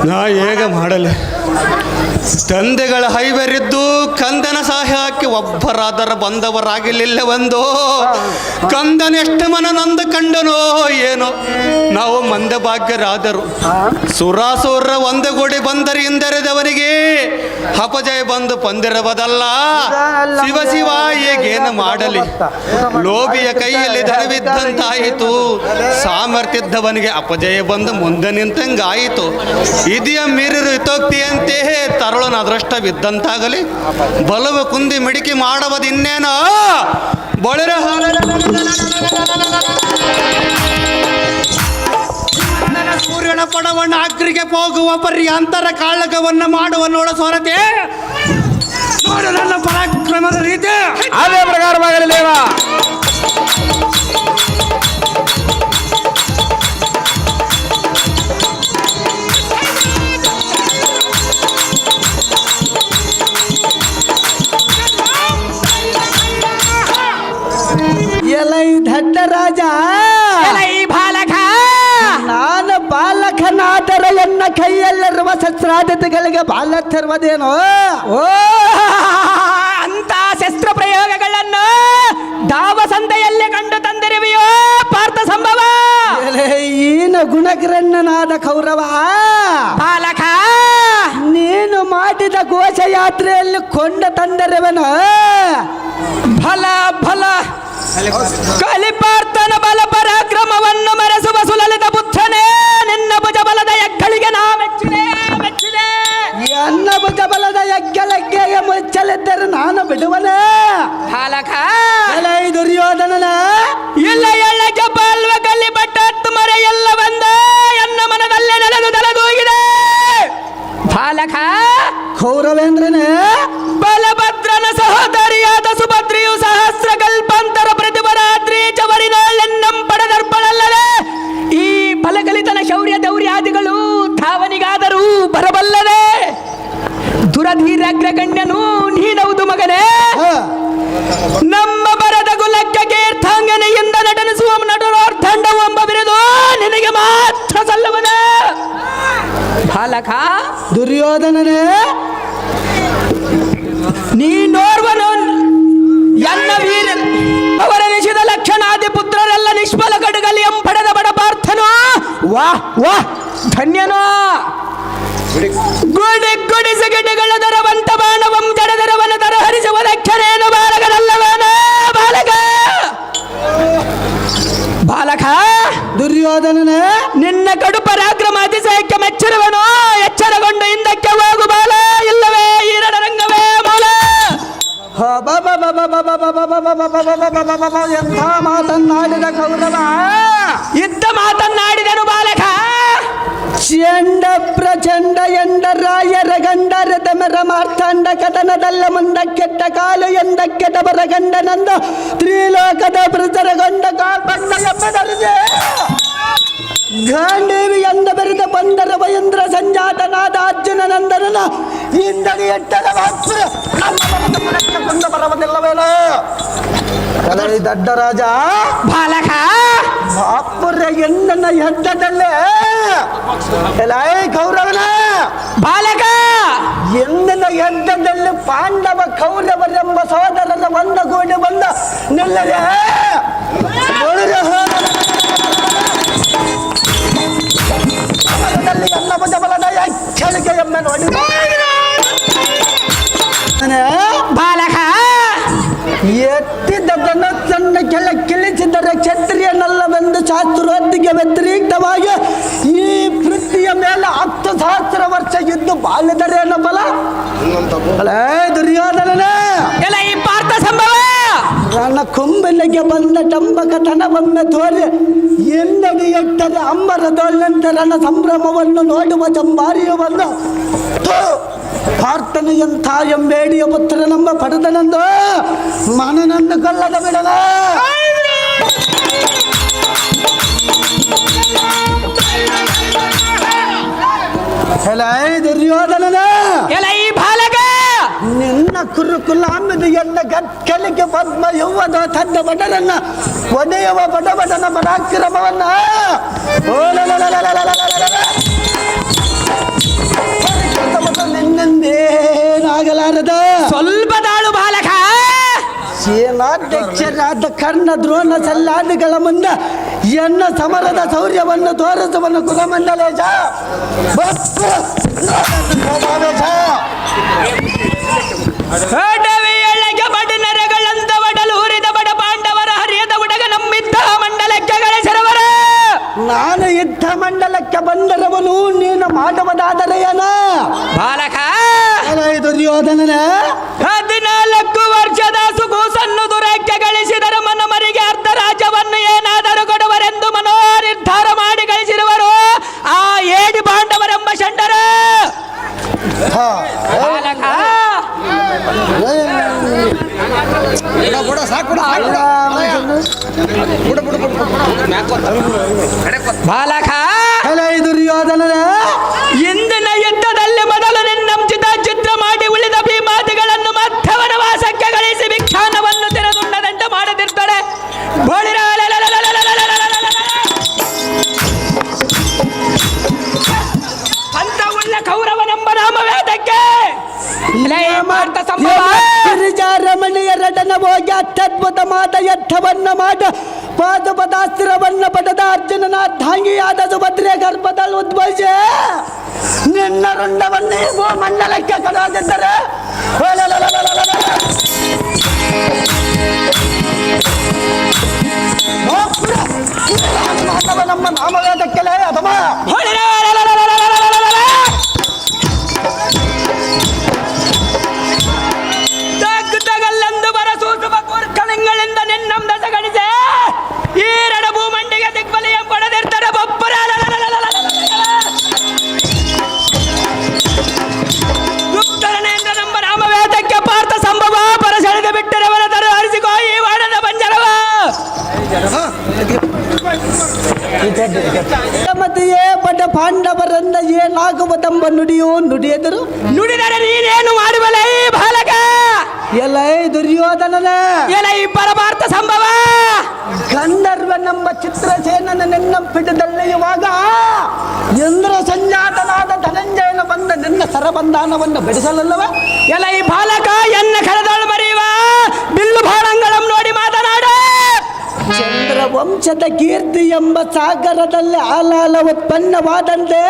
ನಾ ಹೇಗ ಮಾಡಲಿ? ತಂದೆಗಳ ಹೈವರಿದ್ದು ಕಂದನ ಸಹಾಯಕ್ಕೆ ಒಬ್ಬರಾದರ ಬಂದವರಾಗಲಿಲ್ಲವೆಂದು ಕಂದನೆಷ್ಟು ಮನ ನಂದ ಕಂಡನೋ ಏನೋ. ನಾವು ಮಂದ ಭಾಗ್ಯರಾದರು. ಸುರಾಸುರ ಒಂದುಗೂಡಿ ಬಂದರಿಂದರಿದವನಿಗೆ ಅಪಜಯ ಬಂದು ಪಂದಿರಬದಲ್ಲ. ಶಿವ ಶಿವ ಈಗೇನು ಮಾಡಲಿ? ಲೋಭಿಯ ಕೈಯಲ್ಲಿ ಧನವಿದ್ದಂತಾಯಿತು, ಸಾಮರ್ಥ್ಯದ್ದವನಿಗೆ ಅಪಜಯ ಬಂದು ಮುಂದೆ ನಿಂತಂಗಾಯಿತು. ಇದೆಯ ಮೀರಿರು ಹಿತೋಕ್ತಿಯಂತೆ ತರುಳನ ಅದೃಷ್ಟವಿದ್ದಂತಾಗಲಿ. ಬಲವ ಕುಂದಿ ಮಿಡಿಕೆ ಮಾಡುವುದಿನ್ನೇನೋ ಬಳಿರ ಸೂರ್ಯನ ಪಡವನ್ನು ಅಗ್ರಿಗೆ ಹೋಗುವ ಪರ್ಯಾಂತರ ಕಾಳಗವನ್ನು ಮಾಡುವ ನೋಡ ಸೋರತೆ ನೋಡು ನನ್ನ ಪರಾಕ್ರಮದ ರೀತಿ. ಅದೇ ಪ್ರಕಾರವಾಗಲಿ ದೇವ. ಎಲೈ ದಡ್ಡ ರಾಜ, ಎಲೈ ಬಾಲಕ, ನಾನು ಬಾಲಕನಾದರೆ ಎನ್ನ ಕೈಯಲ್ಲಿರುವ ಶಸ್ತ್ರಾದ್ಯತೆಗಳಿಗೆ ಬಾಲ ತರುವುದೇನೋ? ಓ ಅಂತ ಶಸ್ತ್ರ ಪ್ರಯೋಗಗಳನ್ನು ದಾವ ಸಂತೆಯಲ್ಲಿ ಕಂಡು ತಂದಿರುವೆಯೋ ಪಾರ್ಥ ಸಂಭವ? ಈನ ಗುಣಗ್ರಣ್ಣನಾದ ಕೌರವ ಬಾಲಕ, ನೀನು ಮಾಡಿದ ಘೋಷಯಾತ್ರೆಯಲ್ಲಿ ಕೊಂಡ ತಂದಿರುವನು. ಫಲ ಫಲ ಕಲಿಪಾರ್ಥನ ಬಲ ಪರಾಕ್ರಮವನ್ನು ಮೆರೆಸುವ ಸುಲಲಿತ ಬುದ್ಧನೇ, ನಿನ್ನ ಭುಜ ಬಲದ ಎಕ್ಕಳಿಗೆ ನಾ ಮೆಚ್ಚಿದೆ ಮೆಚ್ಚಿದೆ. ಎನ್ನ ಭುಜ ಬಲದ ಎಗ್ಗಲಗ್ಗೆಗೆ ಮುಚ್ಚಲಿದ್ದರೆ ನಾನು ಬಿಡುವನೇ? ಬಾಲಕ, ಎಲೈ ದುರ್ಯೋಧನನ, ಇಲ್ಲ ಎಳ್ಳಗೆ ಬಾಲ್ವ ಕಲ್ಲಿ ಬಟ್ಟತ್ತು ಮರೆ ಎಲ್ಲ ಬಂದ ಎನ್ನ ಮನದಲ್ಲೇ ನೆಲೆದು ತಲೆದೂಗಿದೆ. ಬಾಲಕ, ಕೌರವೇಂದ್ರನೇ, ಬಲಭದ್ರನ ಸಹೋದರಿಯಾದ ಸುಭದ್ರಿಯು ಸಹಸ್ರ ಕಲ್ಪಾಂತರ ಪ್ರತಿಭರಾತ್ರಿ ಚವರಿನಾಳೆನ್ನಂ ಪಡೆದರ್ಪಣಲ್ಲದೆ ಈ ಬಲಕಲಿತನ ಶೌರ್ಯ ದೌರ್ಯಾದಿಗಳು ಧಾವನಿಗಾದರೂ ಬರಬಲ್ಲದೆ. ದುರಧೀರಾಗ್ರಗಣ್ಯನು ನೀನೌದು ಮಗನೇ. ನಮ್ಮ ಬರದ ಕುಲಕ್ಕೆ ಕೀರ್ಥಾಂಗನೆಯಿಂದ ನಟನಿಸುವ ನಟರಾರ್ಥಂಡವು ಎಂಬ ಬಿರುದು ನಿನಗೆ ಮಾತ್ರ ಸಲ್ಲುವುದು. ಬಾಲಕ, ದುರ್ಯೋಧನನೇ, ನೀನೋರ್ವನು ಎನ್ನ ವೀರ ಅವರ ನಿಷಿದ ಲಕ್ಷಣಾದಿ ಪುತ್ರರೆಲ್ಲ ನಿಷ್ಫಲ ಕಡುಗಲಿ ಪಡೆದ ಬಡ ಪಾರ್ಥನು ವಾಹ್ ವಾಹ್ ಧನ್ಯನೋ. ಗುಡಿ ಗುಡಿಸಿ ಗಿಡಿಗಳ ದರವಂತ ಬಾಣವಂ ಜಡದರವನ ದರ ಹರಿಸುವ ದಕ್ಷನೇನು ಬಾಲಕನಲ್ಲವೇನ? ಬಾಲಕ, ಬಾಲಕ, ದುರ್ಯೋಧನನೇ, ನಿನ್ನ ಕಡು ಪರಾಕ್ರಮ ಅತಿಶಯಕ್ಕೆ ಮೆಚ್ಚಿರುವನು. ಎಚ್ಚರಗೊಂಡು ಹಿಂದಕ್ಕೆ ಹೋಗು ಬಾಲ, ಇಲ್ಲವೇ ಈ ರಣರಂಗವೇ ಮೂಲ. ಎಂಥ ಮಾತನ್ನಾಡಿದ ಕೌರವ! ಇದ್ದ ಮಾತನ್ನಾಡಿದನು ಬಾಲಕ. ಚಂಡ ಪ್ರಚಂಡ ಎಂದ ರಾಯರ ಗಂಡರದ ಮೆರ ಮಾರ್ತಾಂಡ ಕದನದಲ್ಲ ಮುಂದಕ್ಕೆಟ್ಟ ಕಾಲು ಎಂದಕ್ಕೆಟ ಬರಗಂಡನಂದ ತ್ರಿಲೋಕದ ಪ್ರಚರಗೊಂಡ ಕಾಲ್ಪಂಡ ಎಂಬುದರಿದೆ. ಗಾಂಡೇವಿ ಎಂದ ಬೆರೆದ ಬಂದರ ವಯಂದ್ರ ಸಂಜಾತನಾದ ಅರ್ಜುನ ನಂದನನ ಇಂದಡಿ ಎಟ್ಟದ ಕೊಂಡ ಬರವದಿಲ್ಲವೇನೋ? ದಡ್ಡ ರಾಜ ಬಾಲಕ, ಅಪ್ಪುರ ಎನ್ನ ಹೆಡ್ಡದಲ್ಲೇ ಎಲೈ ಕೌರವನ ಬಾಲಕ, ಎಂದಿನ ಯುದ್ಧದಲ್ಲಿ ಪಾಂಡವ ಕೌರವರೆಂಬ ಸೋದರರ ಒಂದಗೂಡಿ ಬಂದ ನಿಲ್ಲದೆ ಎಲ್ಲ ಭುಜ ಬಲದ ಎಚ್ಚರಿಕೆ ಎಂಬ ನೋಡಿ ಬಾಲಕ, ಎತ್ತಿದ ಧನಸ್ಸನ್ನು ಕೆಲ ಕಿಳಿಸಿದರೆ ಕ್ಷತ್ರಿಯನಲ್ಲವೆಂದು ಶಾಸ್ತ್ರೋಕ್ತಿಗೆ ವ್ಯತಿರಿಕ್ತವಾಗಿ ಈ ಪೃಥ್ವಿಯ ಮೇಲೆ 10,000 ವರ್ಷ ಇದ್ದು ಬಾಳಿದರೇನ ಬಲ? ದುರ್ಯೋಧನನೇ, ಎಲ್ಲ ಈ ಪಾರ್ಥ ಸಂಭವ ನನ್ನ ಕೊಂಬೆಲೆಗೆ ಬಂದ ಟಂಬಕತನವೊಮ್ಮೆ ತೋರಿ ಎಂದಡಿ ಎಟ್ಟರೆ ಅಂಬರದೊಳ್ಳಂತರನ ಸಂಭ್ರಮವನ್ನು ನೋಡುವ ಜಂಬಾರಿಯು ಬಂದು ಪಾರ್ಥನ ಎಂಥ ಎಂಬೇಡಿಯ ಪುತ್ರ ನಮ್ಮ ಪಡೆದನಂದು ಮನನನ್ನು ಕೊಲ್ಲದ ಬಿಡದ ದುರ್ಯೋಧನನ ಎಲ್ಲ ಈ ಬಾಲಕ ನಿನ್ನ ಕುರುಕುಲಾಮಿದು ಎಲ್ಲ ಗಕ್ಕಲಿಗೆ ಪದ್ಮ ಯೌವನ ತನ್ನ ಬಡರನ್ನ ಒಡೆಯುವ ಬಡಬಡನ ಪರಾಕ್ರಮವನ್ನ ನಿನ್ನಿಂದೇನಾಗಲಾರದ ಸ್ವಲ್ಪ ತಾಳು ಬಾಲಕ. ಸೇನಾಧ್ಯಕ್ಷರಾದ ಕರ್ಣ ದ್ರೋಣ ಸಲ್ಲಾದಿಗಳ ಮುಂದೆ ಎನ್ನ ಸಮರದ ಶೌರ್ಯವನ್ನು ತೋರಿಸುವನು ಕುಲಮಂಡಲೇಶ. ಅಡವಿಯೊಳಗೆ ಬಡ ನರಗಳಂತ ಒಡಲು ಊರಿದ ಬಡ ಪಾಂಡವರ ಹರಿಯದ ಉಡಗ ನಮ್ಮಿದ್ದ ಮಂಡಲಕ್ಕೆ ಗಳಿಸಿರುವರ. ನಾನು ಯುದ್ಧ ಮಂಡಲಕ್ಕೆ ಬಂದರವನು ನೀನು ಮಾಡುವುದಾದರೆ ಏನ ಬಾಲಕ. ದುರ್ಯೋಧನನ 14 ವರ್ಷದ ಸುಗೂಸನ್ನು ದುರಕ್ಕೆ ಗಳಿಸಿದರೆ ಮನಮರಿಗೆ ಅರ್ಧ ರಾಜ್ಯವನ್ನು ಏನಾದರೂ ಕೊಡುವರೆಂದು ಮನೋ ನಿರ್ಧಾರ ಮಾಡಿ ಗಳಿಸಿರುವರು ಆ ಏಡಿ ಪಾಂಡವರೆಂಬ ಷಂಡರ. ಬಾಲಕ ಬಾಲಕ. ದುರ್ಯೋಧನನ ಇಂದಿನ ಯುದ್ಧದಲ್ಲಿ ಮೊದಲು ನಿನ್ನಂಚಿತ ಚಿತ್ರ ಮಾಡಿ ಉಳಿದ ಭೀಮಾದಿಗಳನ್ನು ಮತ್ತೆ ವನವಾಸಕ್ಕೆ ಗಳಿಸಿ ವಿಖ್ಯಾನವನ್ನು ತಿರದುಂಡದಂತೆ ಮಾಡದಿರ್ತಾರೆ. ಅಂತ ಉಳ್ಳ ಕೌರವನೆಂಬ ನಾಮವೇದಕ್ಕೆ ರಮಣೀಯರಡನ ಹೋಗಿ ಅತ್ಯದ್ಭುತ ಮಾತ ಯತ್ಥವನ್ನ ಮಾಡ ಪಾದಪದಾಸ್ತ್ರವನ್ನ ಪಡೆದ ಅರ್ಜುನನ ಧಾಂಗಿಯಾದ ಸುಭದ್ರೆ ಗರ್ಭದಲ್ಲಿ ಉದ್ಭವಿಸಿ ನಿನ್ನ ರುಂಡವನ್ನೇ ಮಂಡಲಕ್ಕೆ ಕರೆದಿದ್ದರೆ ನಮ್ಮ ನಾಮವೇದಕ್ಕೆ ಅಥವಾ ತಗಲ್ಲಂದು ಬರಸೂಸುವ ಕೋರ್ಕಣಿಗಳಿಂದ ನಿನ್ನಂದ ಸಗಣಿಸೆ ಈ ರಣಭೂ ಮಂಡಿಗೆ ದಿಗ್ಬಲಿಯ ಪಡೆದಿರ್ತಾರೆ ಬೊಬ್ಬರ. ಗುಪ್ತರನೆಂದ ನಮ್ಮ ನಾಮವೇದಕ್ಕೆ ಪಾರ್ಥ ಸಂಭವ ಪರಸೆಳೆದು ಬಿಟ್ಟರವರ ತರ ಹರಿಸಿಕೋ ಈ ವಾಡದ ಬಂಜರವ. ಮತೆಯೇ ಪಟ ಪಾಂಡವರನ್ನ ಏನಾಗುವುದೆಂಬ ನುಡಿಯೋ ನುಡಿಯದರು. ನುಡಿದರೆ ನೀನೇನು ಮಾಡುವಲ್ಲ ಈ ಬಾಲಕ. ಎಲೈ ದುರ್ಯೋಧನನ ಎಲೈ ಪರಮಾರ್ಥ ಸಂಭವ. ಗಂಧರ್ವನೆಂಬ ಚಿತ್ರಸೇನನ ನಿನ್ನ ಪಿಟದಲ್ಲಿಯುವಾಗ ಇಂದ್ರ ಸಂಜಾತನಾದ ಧನಂಜಯನ ಬಂದ ನಿನ್ನ ಸರಬಂಧಾನವನ್ನು ಬೆಳೆಸಲಲ್ಲವ. ಎಲೈ ಬಾಲಕ ಎನ್ನ ಕರೆದಳು ಮರೆಯುವ ಬಿಲ್ಲು ಬಾಣಂಗಳಂ ನೋಡಿ ಮಾತನಾಡ. ಚಂದ್ರವಂಶದ ಕೀರ್ತಿ ಎಂಬ ಸಾಗರದಲ್ಲಿ ಆಲಾಲ ಉತ್ಪನ್ನವಾದಂತೆ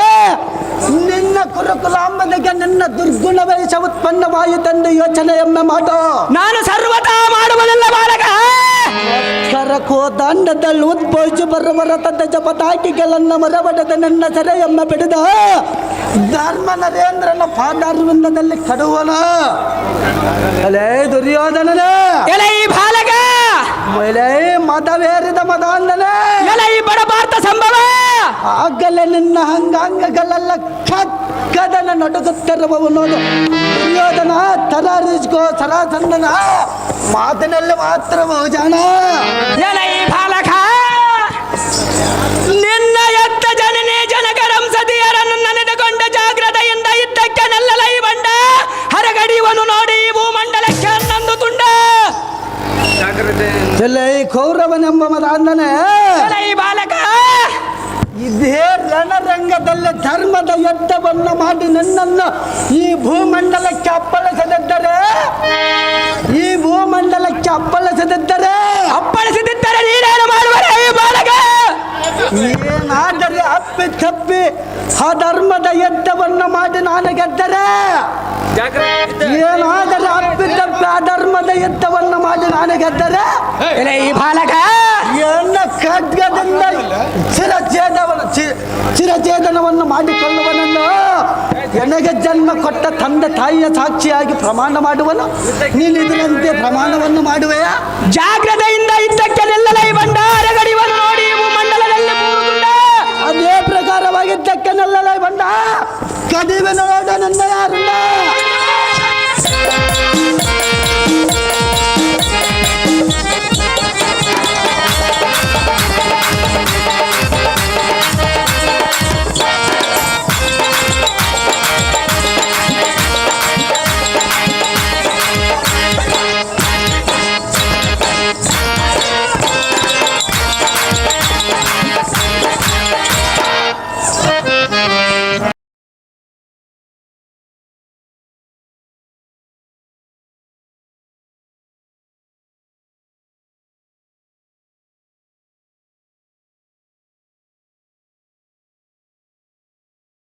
ನಿನ್ನ ಕುರುಕುಲಾಂಬನಿಗೆ ನಿನ್ನ ದುರ್ಗುಣ ವೇಷ ಉತ್ಪನ್ನವಾಯಿತೆಂದು ಯೋಚನೆ ಎಮ್ಮೆ ಮಾಡು. ನಾನು ಸರ್ವತಾ ಮಾಡುವುದಿಲ್ಲ ಬಾಲಕ. ಕರಕೋ ದಂಡದಲ್ಲಿ ಉದ್ಭವಿಸಿ ಬರುವ ರಥದ ಜಪತಾಕಿಗಳನ್ನು ಮರಬಡದ ನನ್ನ ಸೆರೆಯಮ್ಮ ಬಿಡಿದ ಧರ್ಮ ನರೇಂದ್ರನ ಪಾದಾರವಿಂದದಲ್ಲಿ ಕಡುವನ. ಎಲೇ ದುರ್ಯೋಧನನ ಎಲೈ ಬಾಲಕ. ಎಲೇ ಮದವೇರಿದ ಮದಾಂಧನ ಎಲೈ ಬಡ ಭಾರತ ಸಂಭವ. ಆಗಲೇ ನಿನ್ನ ಅಂಗಾಂಗಗಳೆಲ್ಲ ಕಕ್ಕದನ ನಡುಗುತ್ತಿರುವವು ನೋಡು. ದುರ್ಯೋಧನ ತರಾರಿಸ್ಕೋ ಸರಾಸಂದನ ಮಾತಿನಲ್ಲಿ ಮಾತ್ರ ಜಾಣ. ಎಲೈ ಬಾಲಕ. ನಿನ್ನ ಎತ್ತ ಜನನೇ ಜನಕರಂ ಸತಿಯರನ್ನು ನೆನೆದುಕೊಂಡ ಜಾಗ್ರತೆಯಿಂದ ಇದ್ದಕ್ಕೆ ನಲ್ಲಲೈ ಬಂಡ ಹರಗಡಿಯುವನು ನೋಡಿ ಭೂಮಂಡಲಕ್ಕೆ ಹನ್ನೊಂದು ತುಂಡ. ಎಲೈ ಕೌರವನೆಂಬ ಮದಾಂಧನೆ ಎಲೈ ಬಾಲಕ. ಇದೇ ರಣರಂಗದಲ್ಲಿ ಧರ್ಮದ ಯುದ್ಧವನ್ನು ಮಾಡಿ ನನ್ನನ್ನು ಈ ಭೂಮಂಡಲಕ್ಕೆ ಅಪ್ಪಳಿಸದಿದ್ದರೆ ಅಪ್ಪಳಿಸದಿದ್ದರೆ ನೀನೇನು ಮಾಡುವರೆ ಈ ಬಾಲಕ. ಏನಾದರೆ ಅಪ್ಪಿ ತಪ್ಪಿ ಆ ಧರ್ಮದ ಯುದ್ಧವನ್ನು ಮಾಡಿ ನಾನು ಗೆದ್ದರೆ ಏನಾದರೆ ಅಪ್ಪಿ ತಪ್ಪಿ ಆ ಧರ್ಮದ ಯುದ್ಧವನ್ನು ಮಾಡಿ ನಾನು ಗೆದ್ದರೆ ಈ ಬಾಲಕ ಎನ್ನ ಖಡ್ಗದಿಂದ ಚಿರಛೇದನವನ್ನು ಮಾಡಿಕೊಳ್ಳುವನನ್ನು ನನಗೆ ಜನ್ಮ ಕೊಟ್ಟ ತಂದೆ ತಾಯಿಯ ಸಾಕ್ಷಿಯಾಗಿ ಪ್ರಮಾಣ ಮಾಡುವನು. ನೀನು ಇದರಂತೆ ಪ್ರಮಾಣವನ್ನು ಮಾಡುವೆಯಾ? ಜಾಗ್ರತೆಯಿಂದ